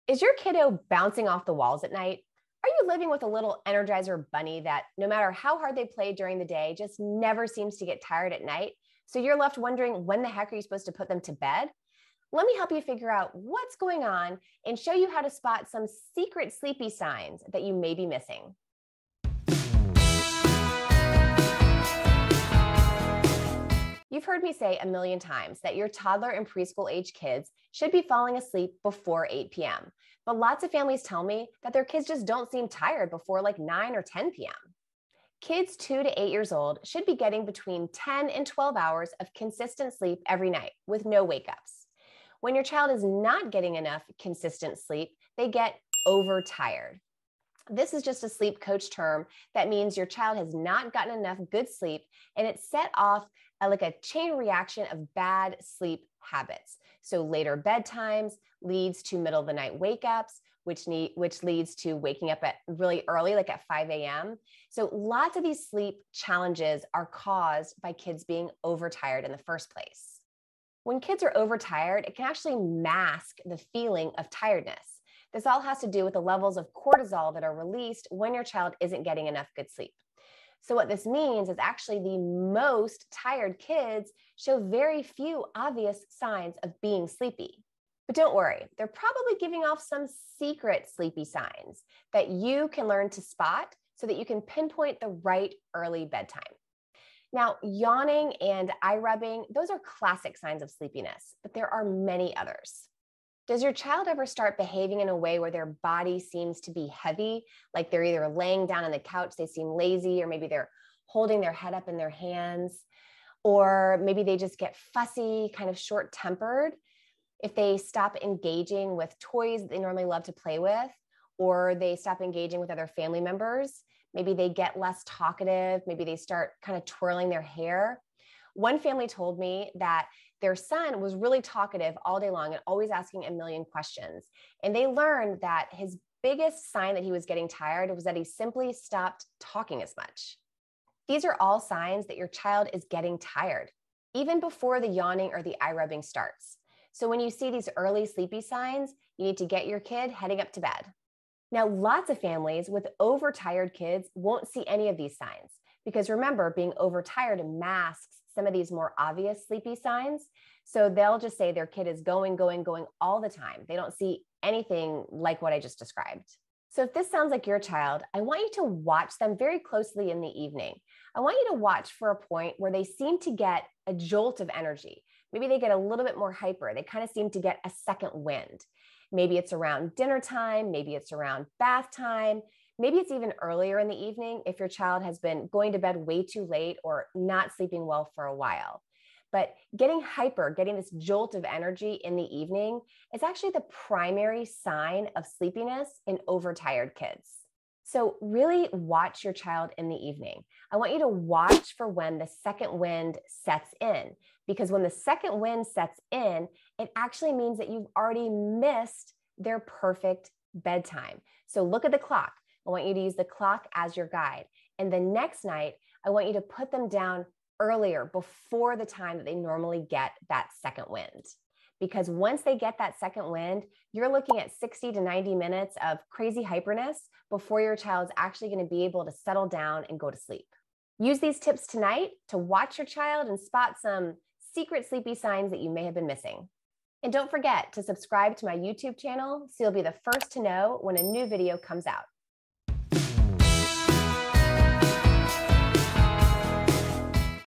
Is your kiddo bouncing off the walls at night? Are you living with a little Energizer bunny that no matter how hard they play during the day, just never seems to get tired at night? So you're left wondering, when the heck are you supposed to put them to bed? Let me help you figure out what's going on and show you how to spot some secret sleepy signs that you may be missing. You've heard me say a million times that your toddler and preschool age kids should be falling asleep before 8 p.m. But lots of families tell me that their kids just don't seem tired before like 9 or 10 p.m. Kids 2 to 8 years old should be getting between 10 and 12 hours of consistent sleep every night with no wake ups. When your child is not getting enough consistent sleep, they get overtired. This is just a sleep coach term that means your child has not gotten enough good sleep and it's set off like a chain reaction of bad sleep habits. So later bedtimes leads to middle of the night wake ups, which leads to waking up at really early, like at 5 a.m. So lots of these sleep challenges are caused by kids being overtired in the first place. When kids are overtired, it can actually mask the feeling of tiredness. This all has to do with the levels of cortisol that are released when your child isn't getting enough good sleep. So what this means is actually the most tired kids show very few obvious signs of being sleepy. But don't worry, they're probably giving off some secret sleepy signs that you can learn to spot so that you can pinpoint the right early bedtime. Now, yawning and eye rubbing, those are classic signs of sleepiness, but there are many others. Does your child ever start behaving in a way where their body seems to be heavy, like they're either laying down on the couch, they seem lazy, or maybe they're holding their head up in their hands, or maybe they just get fussy, kind of short-tempered? If they stop engaging with toys that they normally love to play with, or they stop engaging with other family members, maybe they get less talkative, maybe they start kind of twirling their hair. One family told me that their son was really talkative all day long and always asking a million questions. And they learned that his biggest sign that he was getting tired was that he simply stopped talking as much. These are all signs that your child is getting tired, even before the yawning or the eye rubbing starts. So when you see these early sleepy signs, you need to get your kid heading up to bed. Now, lots of families with overtired kids won't see any of these signs because remember, being overtired masks some of these more obvious sleepy signs. So they'll just say their kid is going all the time. They don't see anything like what I just described. So if this sounds like your child, I want you to watch them very closely in the evening. I want you to watch for a point where they seem to get a jolt of energy. Maybe they get a little bit more hyper. They kind of seem to get a second wind. Maybe it's around dinner time. Maybe it's around bath time. Maybe it's even earlier in the evening if your child has been going to bed way too late or not sleeping well for a while. But getting hyper, getting this jolt of energy in the evening is actually the primary sign of sleepiness in overtired kids. So really watch your child in the evening. I want you to watch for when the second wind sets in, because when the second wind sets in, it actually means that you've already missed their perfect bedtime. So look at the clock. I want you to use the clock as your guide. And the next night, I want you to put them down earlier, before the time that they normally get that second wind. Because once they get that second wind, you're looking at 60 to 90 minutes of crazy hyperness before your child's actually going to be able to settle down and go to sleep. Use these tips tonight to watch your child and spot some secret sleepy signs that you may have been missing. And don't forget to subscribe to my YouTube channel so you'll be the first to know when a new video comes out.